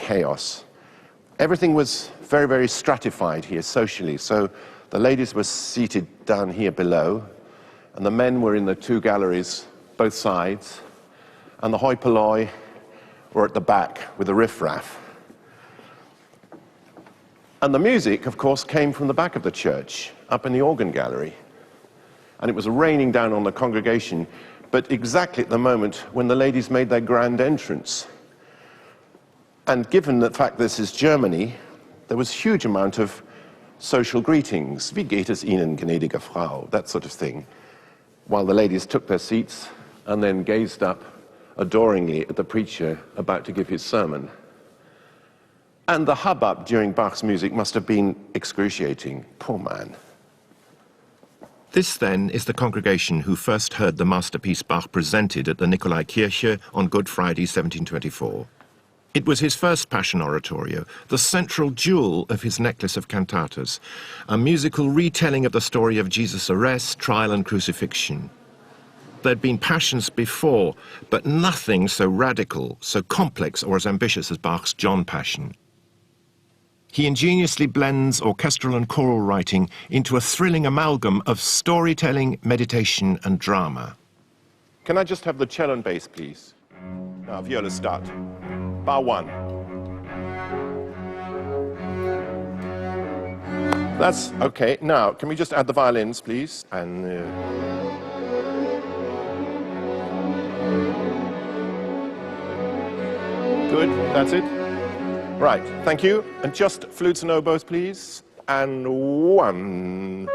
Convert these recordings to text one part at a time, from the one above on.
chaos. Everything was very, very stratified here socially. So the ladies were seated down here below, and the men were in the two galleries, both sides, and the hoi polloi were at the back with the riffraff. And the music, of course, came from the back of the church, up in the organ gallery. And it was raining down on the congregation, but exactly at the moment when the ladies made their grand entrance. And given the fact this is Germany, there was a huge amount of social greetings. Wie geht es Ihnen, gnädige Frau? That sort of thing. While the ladies took their seats and then gazed up adoringly at the preacher about to give his sermon. And the hubbub during Bach's music must have been excruciating. Poor man. This, then, is the congregation who first heard the masterpiece Bach presented at the Nikolaikirche on Good Friday, 1724. It was his first Passion oratorio, the central jewel of his necklace of cantatas, a musical retelling of the story of Jesus' arrest, trial and crucifixion. There'd been Passions before, but nothing so radical, so complex or as ambitious as Bach's John Passion. He ingeniously blends orchestral and choral writing into a thrilling amalgam of storytelling, meditation and drama. Can I just have the cello and bass, please? Now, viola start. Bar one. That's okay. Now, can we just add the violins, please? And good, that's it. Right, thank you. And just flutes and oboes, please. And one.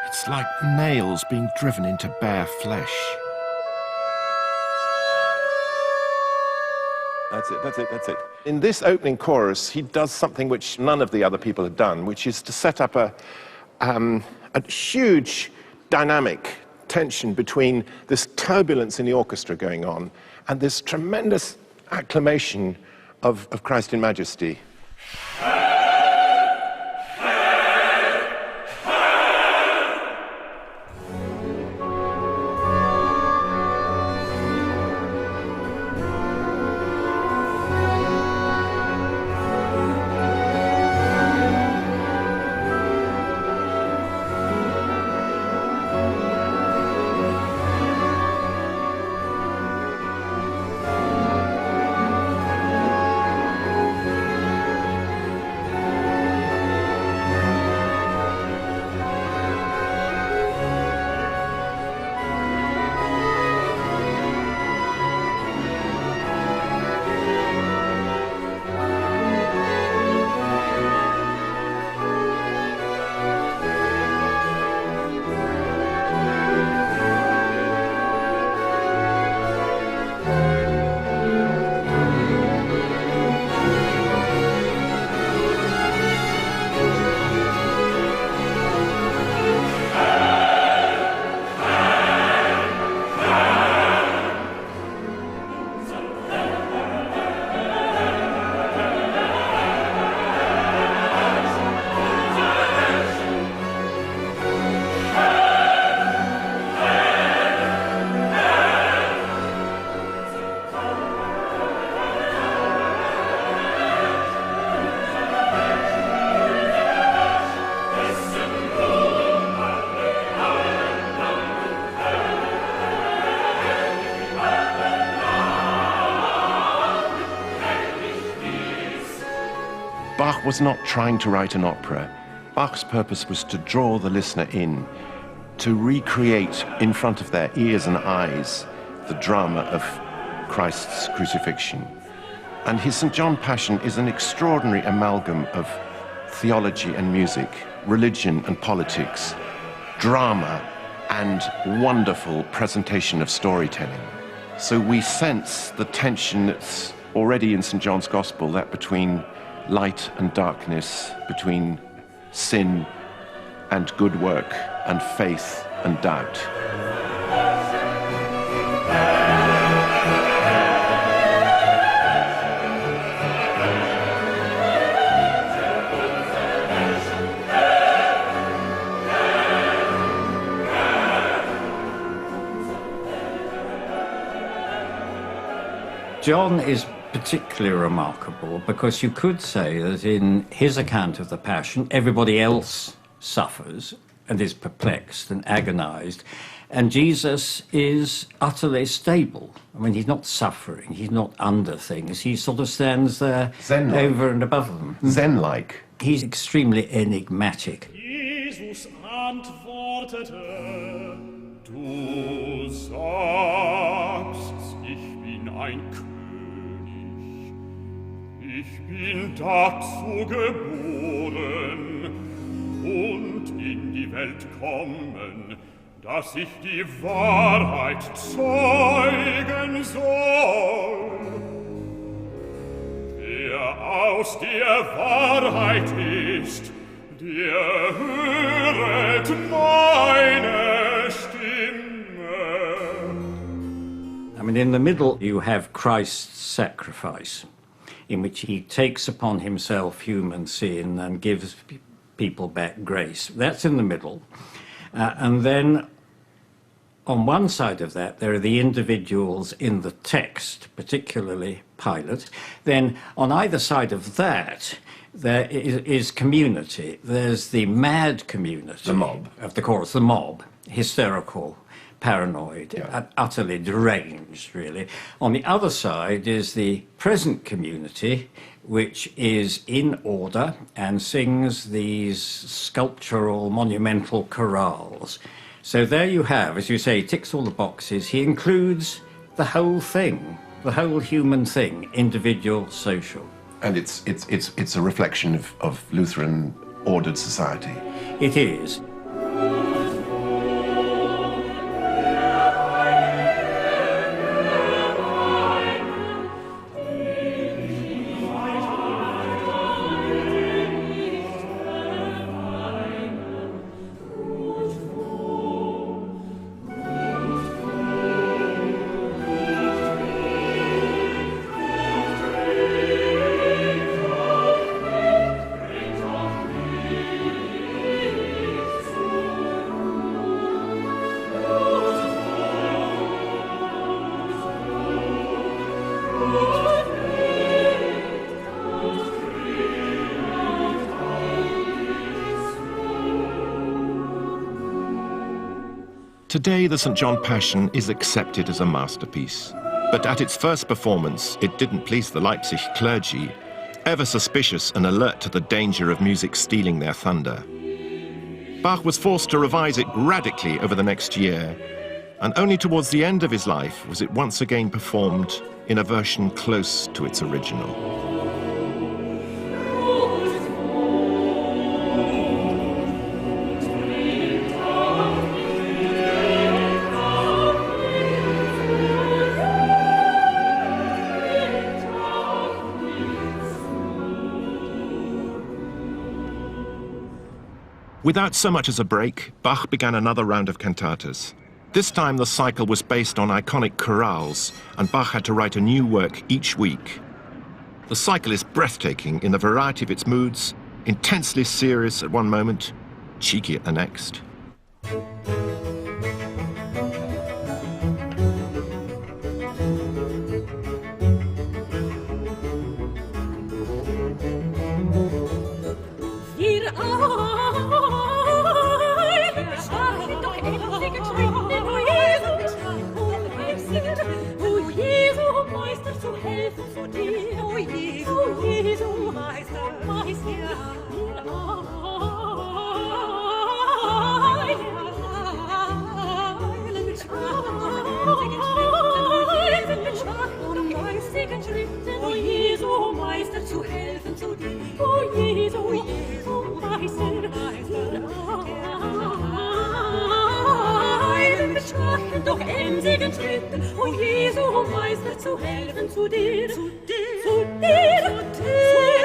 It's like nails being driven into bare flesh. That's it, that's it, that's it. In this opening chorus, he does something which none of the other people had done, which is to set up a huge dynamic tension between this turbulence in the orchestra going on and this tremendous acclamation of Christ in Majesty. Bach was not trying to write an opera. Bach's purpose was to draw the listener in, to recreate in front of their ears and eyes the drama of Christ's crucifixion. And his St. John Passion is an extraordinary amalgam of theology and music, religion and politics, drama and wonderful presentation of storytelling. So we sense the tension that's already in St. John's Gospel, that between light and darkness, between sin and good work, and faith and doubt. John is particularly remarkable because you could say that in his account of the Passion, everybody else suffers and is perplexed and agonized, and Jesus is utterly stable. I mean, he's not suffering, he's not under things, he sort of stands there Zen-like. over and above them. Zen-like. He's extremely enigmatic. Jesus antwortete, du sagst, ich bin ein König, ich bin dazu geboren und in die Welt kommen, dass ich die Wahrheit zeugen soll. Wer aus der Wahrheit ist, der höret meine Stimme. I mean, in the middle you have Christ's sacrifice, in which he takes upon himself human sin and gives people back grace. That's in the middle. And then on one side of that, there are the individuals in the text, particularly Pilate. Then on either side of that, there is community. There's the mad community. The mob. Of the chorus, the mob, hysterical, paranoid, Yeah. utterly deranged, really. On the other side is the present community, which is in order and sings these sculptural, monumental chorales. So there you have, as you say, ticks all the boxes. He includes the whole thing, the whole human thing, individual, social. And it's a reflection of Lutheran ordered society. It is. Today, the St. John Passion is accepted as a masterpiece. But at its first performance, it didn't please the Leipzig clergy, ever suspicious and alert to the danger of music stealing their thunder. Bach was forced to revise it radically over the next year, and only towards the end of his life was it once again performed in a version close to its original. Without so much as a break, Bach began another round of cantatas. This time the cycle was based on iconic chorales, and Bach had to write a new work each week. The cycle is breathtaking in the variety of its moods, intensely serious at one moment, cheeky at the next. Doch emsigen Schritten, o Jesu, o Meister, zu helfen zu dir, zu dir, zu dir, zu dir.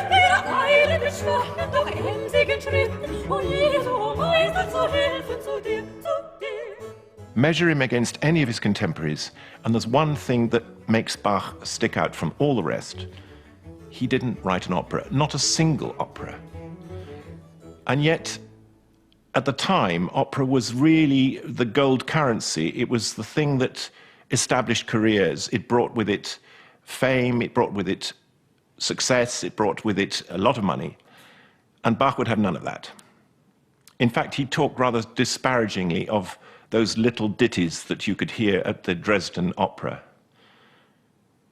Wir eilen mit schwachen, doch emsigen Schritten, o Jesu, o Meister, zu helfen zu dir, zu dir. Measure him against any of his contemporaries, and there's one thing that makes Bach stick out from all the rest. He didn't write an opera, not a single opera. And yet, at the time, opera was really the gold currency. It was the thing that established careers. It brought with it fame, it brought with it success, it brought with it a lot of money. And Bach would have none of that. In fact, he talked rather disparagingly of those little ditties that you could hear at the Dresden Opera.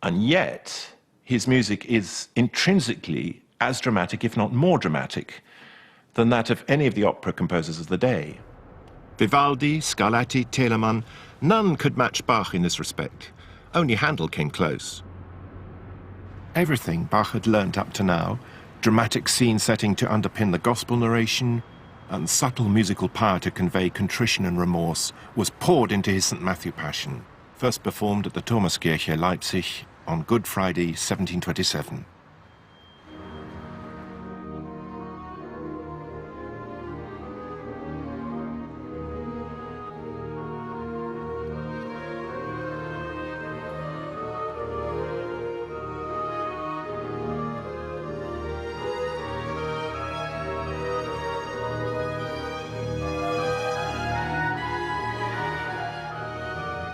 And yet, his music is intrinsically as dramatic, if not more dramatic, than that of any of the opera composers of the day. Vivaldi, Scarlatti, Telemann, none could match Bach in this respect. Only Handel came close. Everything Bach had learnt up to now, dramatic scene setting to underpin the gospel narration, and subtle musical power to convey contrition and remorse, was poured into his St. Matthew Passion, first performed at the Thomaskirche, Leipzig, on Good Friday, 1727.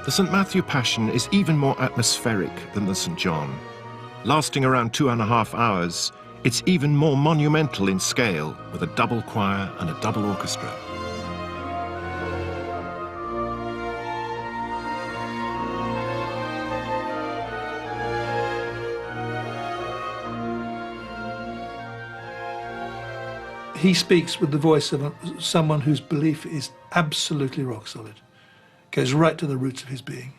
The St. Matthew Passion is even more atmospheric than the St. John. Lasting around 2.5 hours, it's even more monumental in scale, with a double choir and a double orchestra. He speaks with the voice of someone whose belief is absolutely rock solid. Goes right to the roots of his being.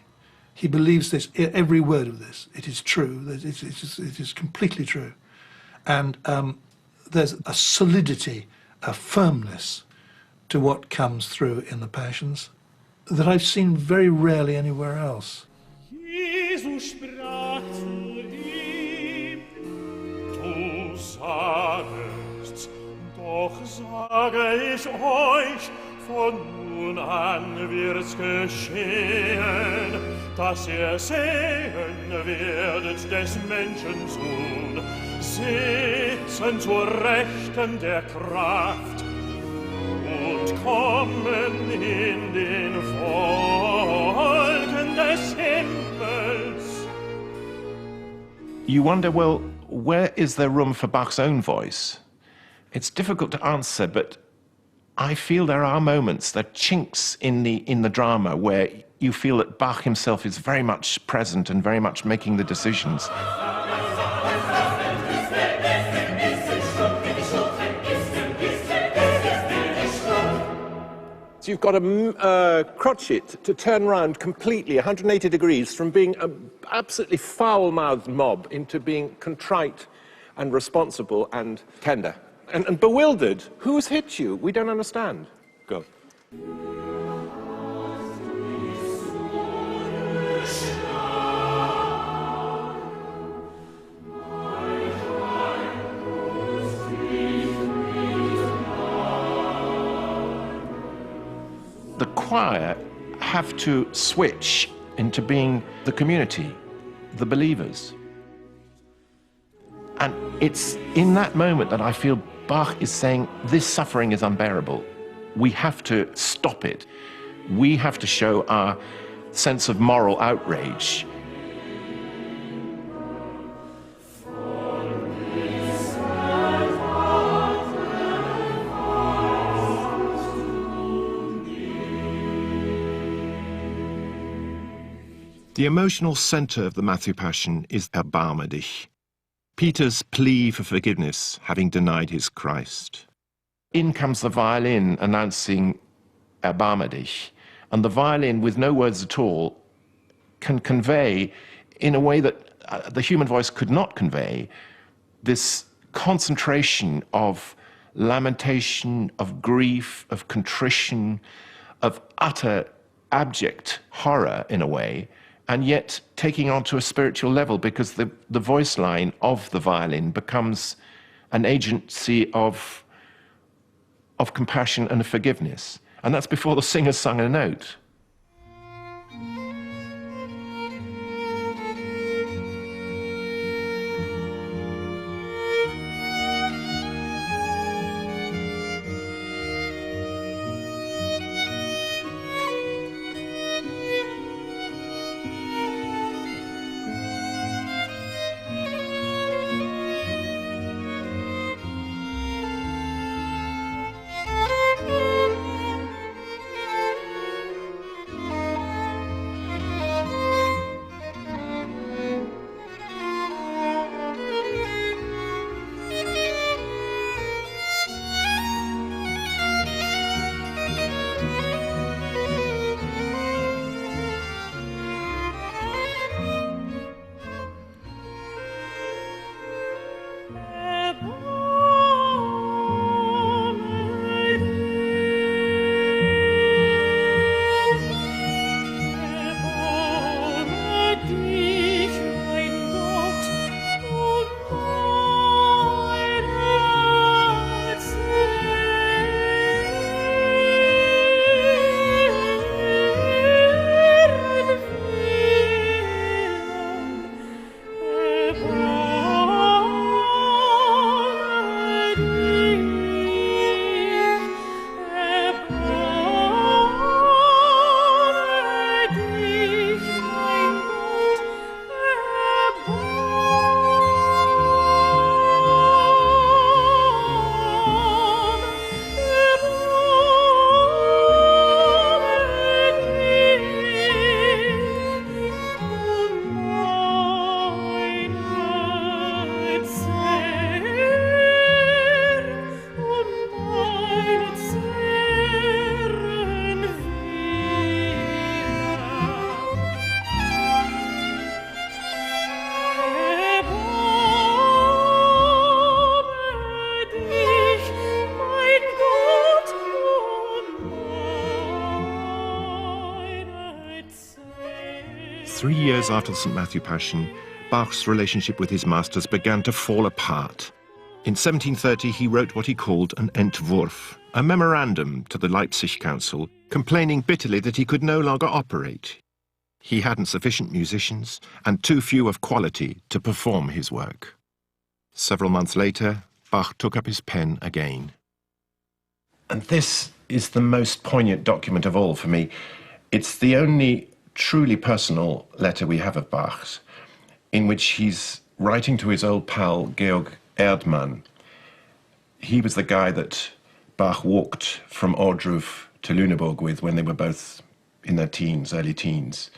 He believes this, every word of this. It is true. It is completely true. And there's a solidity, a firmness to what comes through in the Passions that I've seen very rarely anywhere else. Jesus sprach zu ihm, du sagst, doch sage ich euch, von nun an wird's geschehen, dass ihr sehen werdet des Menschen Sohn, sitzen zur Rechten der Kraft und kommen in den Wolken des Himmels. You wonder, well, where is there room for Bach's own voice? It's difficult to answer, but I feel there are moments, there are chinks in the drama where you feel that Bach himself is very much present and very much making the decisions. So you've got a crotchet to turn around completely 180 degrees from being an absolutely foul-mouthed mob into being contrite and responsible and tender. And bewildered. Who's hit you? We don't understand. Go. The choir have to switch into being the community, the believers. And it's in that moment that I feel Bach is saying, this suffering is unbearable. We have to stop it. We have to show our sense of moral outrage. The emotional center of the Matthew Passion is Erbarme dich, Peter's plea for forgiveness, having denied his Christ. In comes the violin announcing Erbarme dich, and the violin, with no words at all, can convey, in a way that the human voice could not convey, this concentration of lamentation, of grief, of contrition, of utter abject horror, in a way, and yet taking on to a spiritual level, because the voice line of the violin becomes an agency of compassion and of forgiveness. And that's before the singer's sung a note. 3 years after the St. Matthew Passion, Bach's relationship with his masters began to fall apart. In 1730, he wrote what he called an Entwurf, a memorandum to the Leipzig Council, complaining bitterly that he could no longer operate. He hadn't sufficient musicians and too few of quality to perform his work. Several months later, Bach took up his pen again. And this is the most poignant document of all for me. It's the only truly personal letter we have of Bach's, in which he's writing to his old pal, Georg Erdmann. He was the guy that Bach walked from Ohrdruf to Lüneburg with when they were both in their teens, early teens.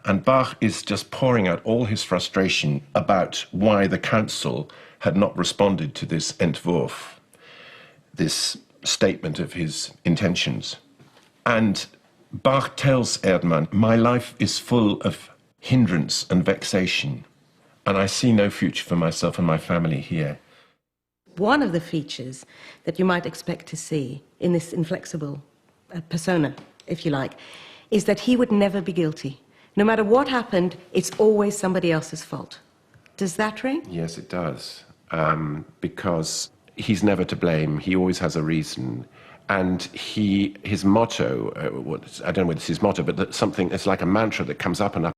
And Bach is just pouring out all his frustration about why the council had not responded to this Entwurf, this statement of his intentions. And Bach tells Erdmann, "My life is full of hindrance and vexation, and I see no future for myself and my family here." One of the features that you might expect to see in this inflexible persona, if you like, is that he would never be guilty. No matter what happened, it's always somebody else's fault. Does that ring? Yes, it does. Because he's never to blame. He always has a reason. And his motto, I don't know whether it's his motto, but something, it's like a mantra that comes up and up